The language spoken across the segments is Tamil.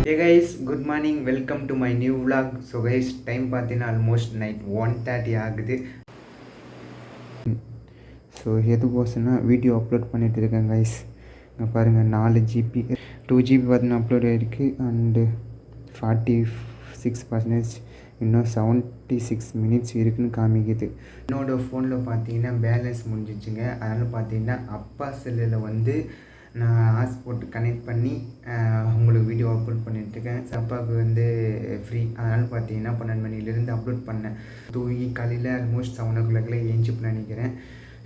Hey guys, good morning. Welcome to my new vlog. So guys, time பார்த்தீங்கன்னா almost night 1:30 ஆகுது. ஸோ எதுக்கோசம்னா வீடியோ அப்லோட் பண்ணிகிட்டு இருக்கேன் கைஸ். இங்கே பாருங்கள் 4 GB 2 GB பார்த்தீங்கன்னா அப்லோட் ஆகிருக்கு அண்டு 46% இன்னும் 76 minutes இருக்குதுன்னு காமிக்குது. என்னோடய ஃபோனில் பார்த்தீங்கன்னா பேலன்ஸ் முடிஞ்சிச்சுங்க. அதனால் பார்த்தீங்கன்னா அப்பா செல்லில் வந்து நான் ஹாட்ஸ்பாட் கனெக்ட் பண்ணி உங்களுக்கு வீடியோ அப்லோட் பண்ணிட்டுருக்கேன். அப்பாவுக்கு வந்து ஃப்ரீ, அதனால் பார்த்தீங்கன்னா 12 மணிலேருந்து அப்லோட் பண்ணேன். தூங்கி காலையில் ஆல்மோஸ்ட் 7 o'clock ஏஞ்சிப்புன்னு நினைக்கிறேன்.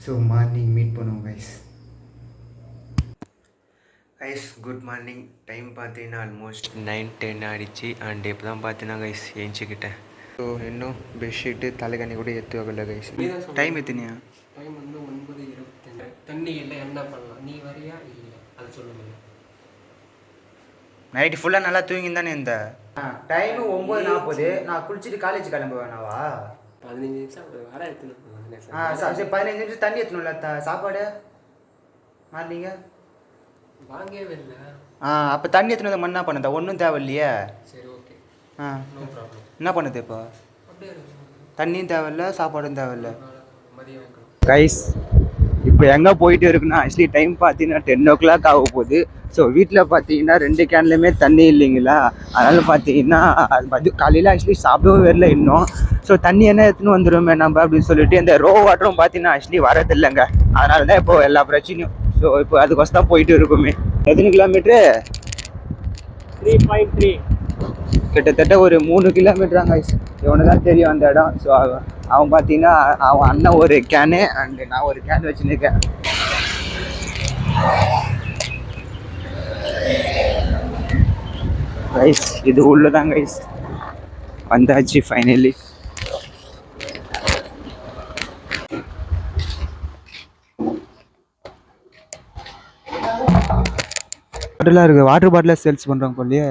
ஸோ மார்னிங் மீட் பண்ணுவோம் கைஸ். Good morning. டைம் பார்த்தீங்கன்னா ஆல்மோஸ்ட் 9:10 ஆகிடுச்சு அண்ட் இப்போ தான் பார்த்தீங்கன்னா கைஸ் ஏஞ்சிக்கிட்டேன். ஸோ இன்னும் பெட்ஷீட்டு தலைக்கணி கூட எடுத்து வைக்கல கைஸ். டைம் எத்தனையா? டைம் வந்து 9:22. தண்ணி இல்லை, என்ன பண்ணலாம்? நீ வரியா? இல்லை அது சொல்லுங்க. நைட்டு ஃபுல்லாக நல்லா தூங்கி தானே இருந்தேன். டைமு 9:40. நான் குளிச்சுட்டு காலேஜ் கிளம்ப வேணாவா? 15 நிமிஷம் வர எடுத்துன்னு. சரி 15 நிமிஷம் தண்ணி எடுத்துணும்ல. சாப்பாடு மார்னிங்க வாங்கவே இல்லை. அப்போ தண்ணி எடுத்துன்னு வந்து என்ன பண்ணுதா? ஒன்றும் தேவையில்லையே. சரி ஓகே, நோ ப்ராப்ளம். என்ன பண்ணுது இப்போ? தண்ணியும் தேவையில்ல, சாப்பாடும் தேவையில்ல. கைஸ் இப்போ எங்கே போயிட்டு இருக்குன்னா ஆக்சுவலி டைம் பார்த்தீங்கன்னா 10 o'clock ஆக போகுது. ஸோ வீட்டில் பார்த்தீங்கன்னா 2 கேன்லையுமே தண்ணி இல்லைங்களா, அதனால் பார்த்தீங்கன்னா அது காலையில் ஆக்சுவலி சாப்பிடவும் வரல இன்னும். ஸோ தண்ணி என்ன எடுத்துன்னு வந்துடுமே நம்ம அப்படின்னு சொல்லிட்டு இந்த ரோ வாட்டரும் பார்த்தீங்கன்னா ஆக்சுவலி வரதில்லைங்க. அதனால தான் இப்போது எல்லா பிரச்சனையும். ஸோ இப்போ அதுக்கோசம் தான் போயிட்டு இருக்குமே. எத்தனை கிலோமீட்ரு? 3.3. கிட்டத்தட்ட ஒரு 3 கிலோமீட்டராங்க. இவனு தான் தெரியும் அந்த இடம். ஸோ அவன் பார்த்தீங்கன்னா அவன் அண்ணன் ஒரு கேனு அண்டு நான் ஒரு கேன் வச்சுருக்கேன். கைஸ் இது உள்ளதான் கைஸ், வந்தாச்சு ஃபைனலி. பாட்டிலாக இருக்குது. வாட்டர் பாட்டிலாக சேல்ஸ் பண்ணுறாங்க போலையே.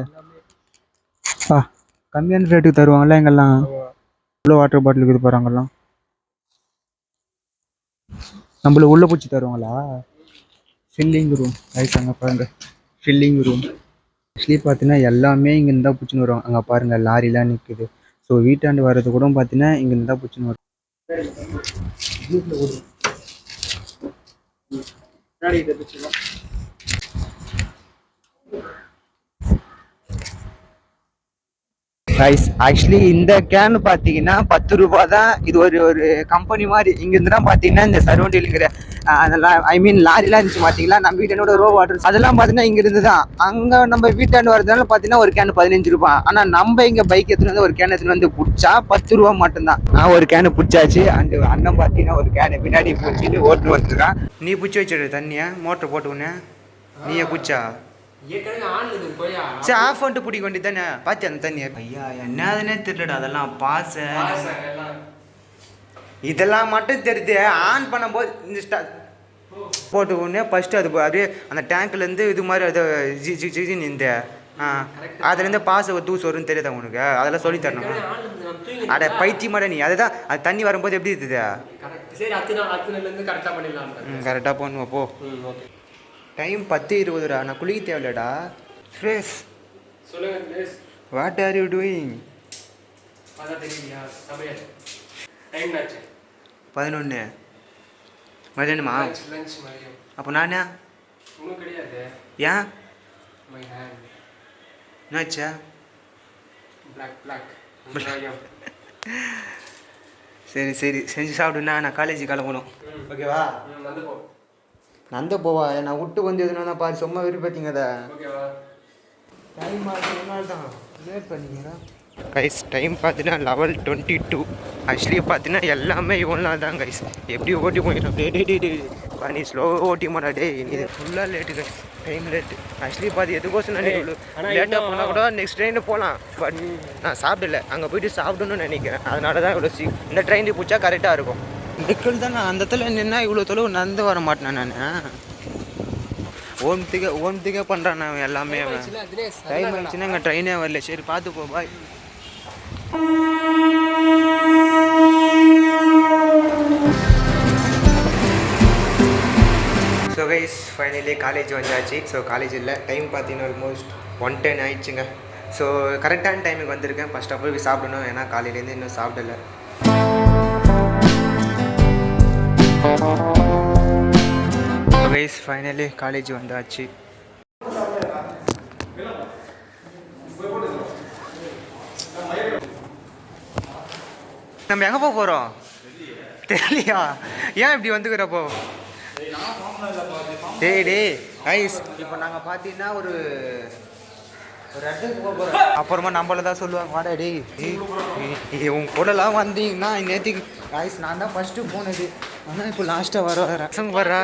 கம்மியான ரேட்டுக்கு தருவாங்களா எங்கெல்லாம்? இவ்வளோ வாட்டர் பாட்டில் இருக்குது போகிறாங்கலாம். நம்மளுக்கு உள்ளே பூச்சி தருவாங்களா? Filling room rice. அங்கே பாருங்கள் ஃபில்லிங் ரூம். ஆக்சுவலி பார்த்தீங்கன்னா எல்லாமே இங்கேருந்து தான் பூச்சின்னு வருவாங்க. அங்கே பாருங்கள் லாரிலாம் நிற்குது. ஸோ வீட்டாண்டு வர்றது கூட பார்த்தீங்கன்னா இங்கேருந்து தான் பூச்சின்னு வரும். ரைஸ் ஆக்சுவலி இந்த கேன் பார்த்தீங்கன்னா 10 ரூபா தான். இது ஒரு கம்பெனி மாதிரி. இங்கேருந்து தான் பார்த்தீங்கன்னா இந்த சரௌண்டில் இருக்கிற அதெல்லாம் லாரிலாம் இருந்துச்சு பார்த்தீங்களா, நம்ம வீட்டானோட ரோ வாட்டர் அதெல்லாம் பார்த்தீங்கன்னா இங்கேருந்து தான். அங்கே நம்ம வீட்டாண்டு வரதுனால பார்த்தீங்கன்னா ஒரு கேன் 15 ரூபா. ஆனால் நம்ம இங்கே பைக் எடுத்துன்னு வந்து ஒரு கேன் எடுத்துன்னு வந்து பிடிச்சா 10 ரூபா மட்டும்தான். நான் ஒரு கேனு பிடிச்சாச்சு. அண்டு அண்ணன் பார்த்தீங்கன்னா ஒரு கேனு பின்னாடி பிடிச்சிட்டு ஓட்டு வந்துருக்கான். நீ பிடிச்சி வச்சுடு தண்ணியை, மோட்டர் போட்டு உடனே நீயே பிடிச்சா சரி ஆஃப் பண்ணிட்டு பிடிக்க வேண்டியது தானே. பார்த்து அந்த தண்ணி ஐயா என்னதுன்னே தெரியலடா. அதெல்லாம் பாச இதெல்லாம் மட்டும் தெரியுது. ஆன் பண்ணும்போது இந்த போட்டு உடனே ஃபஸ்ட்டு அது அப்படியே அந்த டேங்க்லேருந்து இது மாதிரி அது ஜிஜின்னு இந்த அதுலேருந்து பாச தூசு வரும்னு தெரியாதா உனக்கு? அதெல்லாம் சொல்லி தரணும். அட பைத்தியமாட நீ. அதுதான் அது தண்ணி வரும்போது எப்படி இருக்குது? கரெக்டாக பண்ணுவோம் போ. டைம் 10:20. நான் குளிக்க தேவையில்லடா. Fresh what are you doing? 11 மதியானமா? அப்போ நானே ஏன் என்னாச்சா? சரி சரி செஞ்சு சாப்பிடுண்ணா. நான் காலேஜுக்கு கிளம்பணும். ஓகேவா? நந்த போவா. நான் விட்டு வந்து எதுனா பாரு சும்மா விருப்பத்தீங்க. அதை டைம் தான் லேட் பண்ணிங்களா கைஸ். டைம் பார்த்தீங்கன்னா 11:22. ஆக்சுவலி பார்த்தீங்கன்னா எல்லாமே இவன்லாம் தான் கைஸ். எப்படி ஓட்டி போயிடும் டே நீ ஸ்லோ ஓட்டி மாட்டா டே. இது ஃபுல்லாக late guys. Time late. Actually பார்த்து எதுக்கோசம் நான் இவ்வளோ லேட்டாக போனால் கூட நெக்ஸ்ட் ட்ரெயின் போகலாம். பட் நான் சாப்பிடல. அங்கே போயிட்டு சாப்பிடணும்னு நினைக்கிறேன். அதனால தான் இவ்வளோ இந்த ட்ரெயின் பிடிச்சா கரெக்டாக இருக்கும். நிக்கல் தான். நான் அந்த இடத்துல நின்னா இவ்வளோ தொலைவு நடந்து வர மாட்டேன் நான். ஓன்த்துக்கே பண்ணுறான் நான் எல்லாமே. டைம் ஆயிடுச்சுன்னா எங்கள் ட்ரெயினே வரல. சரி பார்த்து போ பாய். ஸோ கைஸ் ஃபைனலி காலேஜ் வந்தாச்சு. ஸோ காலேஜ் இல்லை. டைம் பார்த்தீங்கன்னா ஆல்மோஸ்ட் 1:10 ஆயிடுச்சுங்க. ஸோ கரெக்டான டைமுக்கு வந்திருக்கேன். ஃபஸ்ட் ஆஃப் ஆல் போய் சாப்பிடணும், ஏன்னா காலையிலேருந்து இன்னும் சாப்பிடல. கைஸ் ஃபைனலி காலேஜ் வந்தாச்சு. நம்ம எங்கே போக போகிறோம் தெரியலையா? ஏன் இப்படி வந்துக்கிறப்போ? டேய் கைஸ், இப்போ நாங்கள் பார்த்தீங்கன்னா ஒரு இடத்துக்கு போக போகிறோம். அப்புறமா நம்மள தான் சொல்லுவாங்க, வாடா டேய் உன் கூடலாம் வந்தீங்கன்னா நேற்றுக்கு கைஸ் நான் தான் ஃபஸ்ட்டு போனது. ஆனால் இப்போ லாஸ்ட்டாக வர ரசங்க வர்றா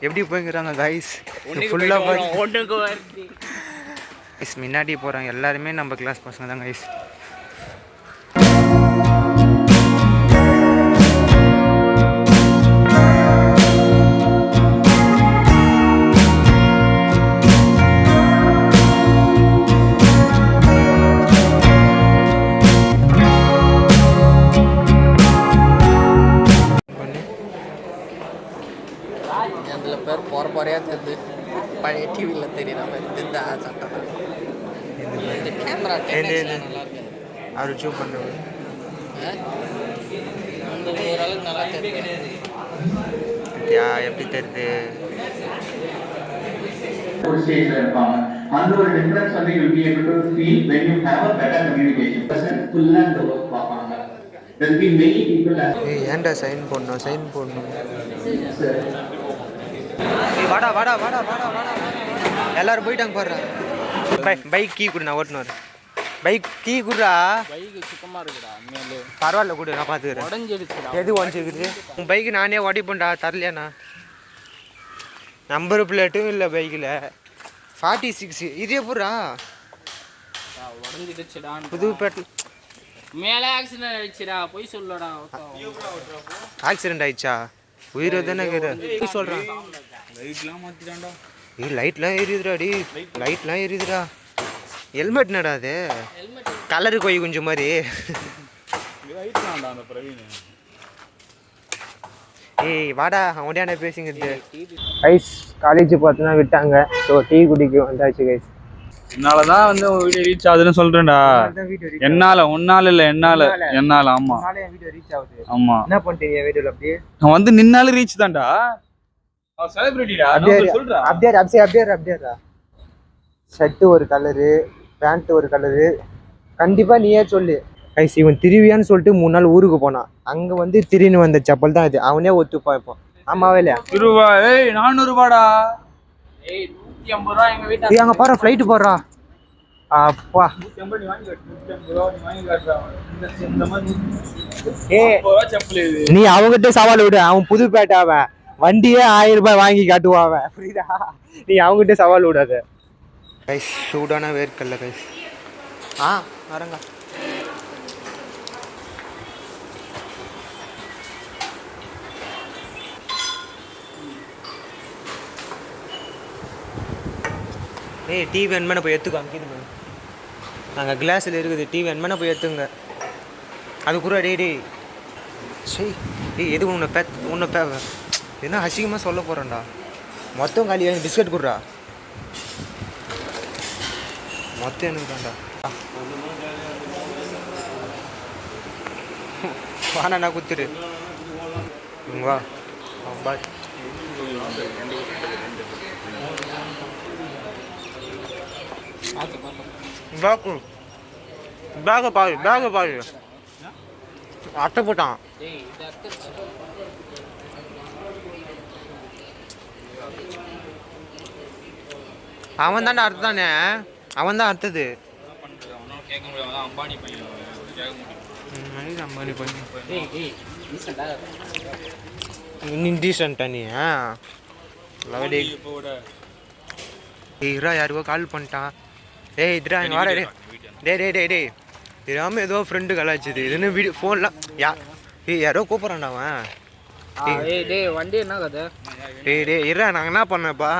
எப்படி போய்ங்கிறாங்க கைஸ் ஃபுல்லாக கைஸ். முன்னாடி போகிறாங்க எல்லாருமே நம்ம கிளாஸ் பசங்க தான் கைஸ். அதில் பேர் போகிற போறையாக தெரியுது, பழைய டிவியில் தெரியுற மாதிரி தெரிந்த சட்டம். இந்த கேமரா நல்லா இருக்கு. அவர் ஜூம் பண்ணுறது அந்த ஓரளவுக்கு நல்லா தெரியுது. எப்படி தெரியுது? ஒரு ஸ்டேஜ்ல இருப்பாங்க. அந்த ஒரு டிஃபரன்ஸ் வந்து you will be able to feel when you have a better communication. person full and work பார்ப்பாங்க. there will be many people as ஏன்டா சைன் போடணும் வாடா வாடா வாடா வாடா வாடா எல்லாரும் போயிட்டாங்க பாடுறா. பைக் கீ கொடு, நான் ஓட்டுனு. பைக் கீ குடுறா. பைக்கு சுத்தமாக இருக்குடா, மேலே பரவாயில்ல கொடு, நான் பார்த்துக்கிறேன். உடஞ்சிடுச்சுடா. எது உடஞ்சிருக்குது? உன் பைக்கு நானே ஓடிப்பேன்டா, தரலையாண்ணா. நம்பர் பிளேட்டும் இல்லை பைக்கில். 46 இது எப்படா உடஞ்சிடுச்சுடா. புதுப்பேட்டில் மேலே ஆக்சிடென்ட் ஆயிடுச்சுடா, போய் சொல்லடா. ஆக்சிடென்ட் ஆயிடுச்சா? உயிர் தானே போய் சொல்கிறேன். லைட்லாம் எரியுதுடா டி, லைட்லாம் எரியுதுடா. ஹெல்மெட் நடா அது, கலரு கொய் கொஞ்சம் மாதிரி. ஏய் வாடா, அவன்டே பேசிங்கிறது. கைஸ் காலேஜ் பார்த்தோன்னா விட்டாங்க. ஸோ டீ குடிக்க வந்தாச்சு கைஸ். என்னாலதான் வந்து உங்க வீடியோ ரீச் ஆகுதுன்னு சொல்றேன்டா. என்னால உன்னால இல்ல, என்னால ஆமா வீடியோ ரீச் ஆகுது. ஆமா என்ன பண்ணிட்டீங்க வீடியோல? அப்படியே நான் வந்து நின்னாலும் ரீச் தான்டா. அவன் செலிபிரிட்டிடா, நான் சொல்றேன். அப்படியே ஷர்ட் ஒரு கலரு, பேண்ட் ஒரு கலரு. கண்டிப்பா நீயே சொல்லு கைஸ். இவன் திருவியான்னு சொல்லிட்டு 3 நாள் ஊருக்கு போனான். அங்க வந்து திரின்னு வந்த செப்பல் தான் இது. அவனே ஒத்துப்பா இப்போ. ஆமாவே இல்லையா? ரூபா 400 ரூபாடா. 150 ரூபா எங்க வீட்டு அங்க பாரு ஃப்ளைட் போடுறா. அப்பா 150 நீ வாங்கி கட்டு. 150 ரூபா நீ வாங்கி காட்டுறா. இந்த மாதிரி செப்பல் இது. நீ அவங்ககிட்ட சவால் விடு. அவன் புதுப்பேட்டை, அவன் வண்டியே 1000 ரூபாய் வாங்கி காட்டுவான் அவன். புரியுதா? நீ அவங்ககிட்ட சவால் விடாத கைஸ். சூடான வேர்க்கல்ல கைஸ். வரங்க. ஏய் டீ வேணுமே போய் எடுத்துக்கோ. அங்கே நாங்கள் கிளாஸில் இருக்குது. டீ வேணுமே போய் எடுத்துங்க. அது கூட டே சரி டேய் எது உன்னை என்ன அசிங்கமாக சொல்ல போகிறேன்டா. மொத்தம் காலி. பிஸ்கட் கொடுறா. மொத்தம் எனக்கு தான்டா. வாண்ணா, நான் குத்துரு. வா பாய். பேக பாரு அட்டை போட்டான். அவன் தான்டா அர்த்தம் தானே, அவன் தான் அர்த்தது. அம்பானி இன்டீசன்ட்டா நீ? இரா யாருக்கோ கால் பண்ணிட்டான். ஏய் இதுடா இங்கே வாடா. டே தெரியாமல் ஏதோ ஃப்ரெண்டு கலாச்சிது. இதுன்னு வீடியோ ஃபோன்லாம் யாரோ கூப்பிட்றான்டா அவன். வண்டி என்ன கதை? டேய் இரா, நாங்கள் என்ன பண்ணப்பா?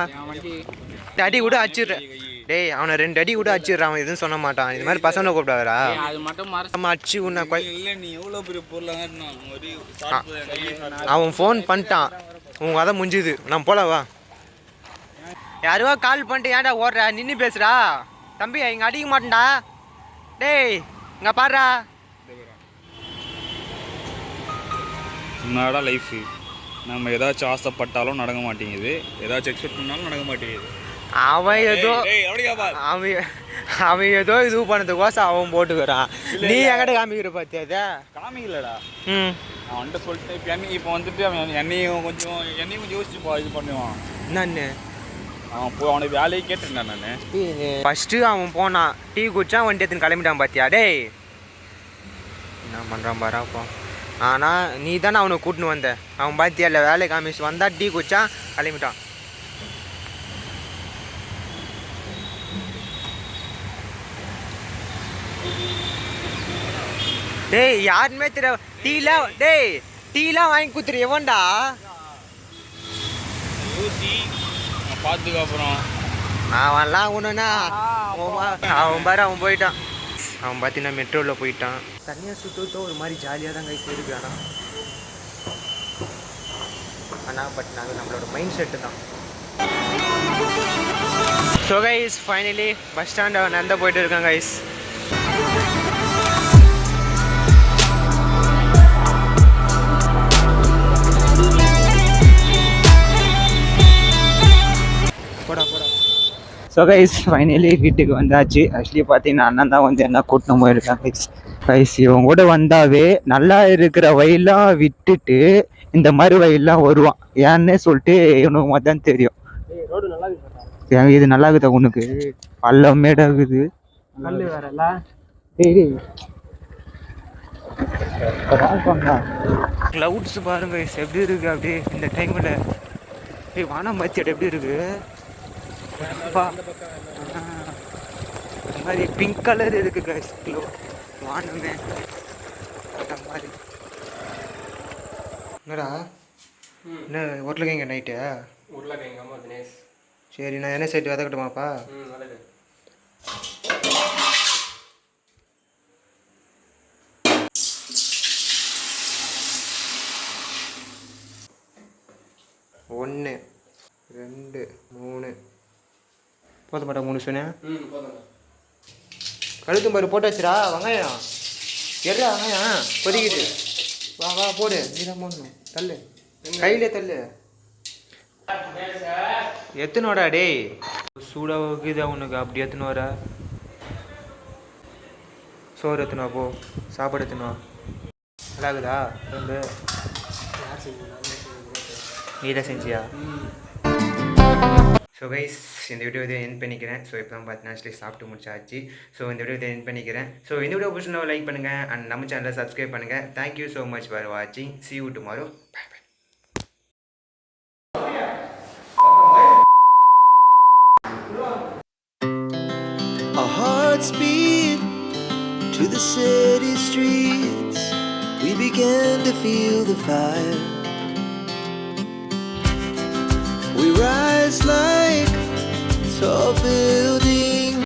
அடி கூட அடிச்சிடுறேன். டேய் அவனை 2 அடி கூட அடிச்சிடுறான். அவன் எதுவும் சொல்ல மாட்டான். இது மாதிரி பசங்களை கூப்பிடாதரா? நம்ம அடிச்சு உன்னை அவன் ஃபோன் பண்ணிட்டான். உங்க கதை முடிஞ்சுது. நான் போலவா? யாருவா கால் பண்ணிட்டு ஏன்டா ஓடுற? நின்று பேசுறா. தம்பி இங்கே அடிக்க மாட்டேன்டா. டேய் இங்கே பாடுறா. என்னடா லைஃபு, நம்ம ஏதாச்சும் ஆசைப்பட்டாலும் நடக்க மாட்டேங்குது, ஏதாச்சும் எக்ஸ்பெக்ட் பண்ணாலும் நடக்க மாட்டேங்குது. அவன் ஏதோ அப்படியா பார், அவன் ஏதோ இது பண்ணதுக்கோசம் அவன் போட்டுக்கிறான். நீ என்கிட்ட காமிக்கிற பார்த்தியா? காமிக்கலடா. ம் நான் வந்துட்டு சொல்லிட்டு இப்போ வந்துட்டு அவன் என்னையும் கொஞ்சம் யோசிச்சு இது பண்ணுவான். என்னன்னு அவன் போய் அவனுக்கு வேலையை கேட்டிருந்தேன் நான். ஃபஸ்ட்டு அவன் போனான், டீ குடிச்சா வண்டி எடுத்துன்னு கிளம்பிட்டான் பார்த்தியா? டேய் என்ன பண்ணுறான் பாராப்பா. ஆனால் நீ தானே அவனை கூட்டின்னு வந்த. அவன் பார்த்தியா இல்லை, வேலை காமிச்சு வந்தா டீ குடிச்சா கிளம்பிட்டான். டேய் யாருமே தெரிய டீலாம் வாங்கி கொடுத்துரு. எவன்டா பார்த்துக்க அப்புறம் அவன்லாம் ஒன்றுனா அவன் பாரு அவன் போயிட்டான். அவன் பார்த்தீங்கன்னா மெட்ரோவில் போயிட்டான். தனியாக சுற்றுத்தோ ஒரு மாதிரி ஜாலியாக தான் கைஸ் இருக்கு. ஆனால் பட் நாங்கள் நம்மளோட மைண்ட் செட்டு தான். So guys finally bus stand அவன் நடந்து போயிட்டு இருக்கான் கைஸ். ஸோ கைஸ் ஃபைனலி வீட்டுக்கு வந்தாச்சு. ஆக்சுவலி பார்த்தீங்கன்னா அண்ணன் தான் வந்து என்ன கூட்டின்னு போயிருக்காங்க கைஸ். இவங்க கூட வந்தாவே நல்லா இருக்கிற வயலாம் விட்டுட்டு இந்த மாதிரி வயல்லாம் வருவான். ஏன்னே சொல்லிட்டு இவனுக்கு மட்டும் தெரியும். இது நல்லா இருக்குதா உனக்கு? பள்ளம் மேடாகுது, கிளவுட்ஸ் பாருங்க எப்படி இருக்கு அப்படியே இந்த டைமில். வானம் பத்தியோட எப்படி இருக்கு மாதிரி பிங்க் கலர் இருக்கு கைஸ். வானமே அந்த மாதிரி. என்னடா என்ன உருளைக்கிழங்கு நைட்டு? சரி நான் என்ன சைட்டு விதக்கட்டுமாப்பா? ஒன்று 2 3 போதும் மாட்டா 3 சொன்னேன். கழுத்தும் பாரு போட்டு வச்சுடா. வெங்காயம் எட்ரா, வெங்காயம் கொதிக்கிட்டு. வா வா போடு. நீ தான் போடணும். தள்ளு கையிலே தள்ளு. எத்தனோடா டேய்? சூடாக வைக்குதா உனக்கு? அப்படி எத்தனை வர? சோறு எத்தனை போ, சாப்பாடு எத்தனை நல்லாக்குதா? ரெண்டு நீ தான் செஞ்சியா? ஸோ கைஸ் இந்த வீடியோ இதை என் பண்ணிக்கிறேன். ஸோ இப்போ தான் பார்த்தீங்கன்னா ஆக்சுவலி சாப்பிட்டு முடிச்சாச்சு. ஸோ இந்த வீடியோ இதை என் பண்ணிக்கிறேன். ஸோ இந்த வீடியோ பிடிச்சிருந்தா லைக் பண்ணுங்கள் அண்ட் நம்ம சேனலை சப்ஸ்கிரைப் பண்ணுங்கள். தேங்க்யூ ஸோ மச் ஃபார் வாட்சிங். see you tomorrow. Bye bye. Our hearts beat to the city streets. We began to feel the fire. We rise like tall buildings.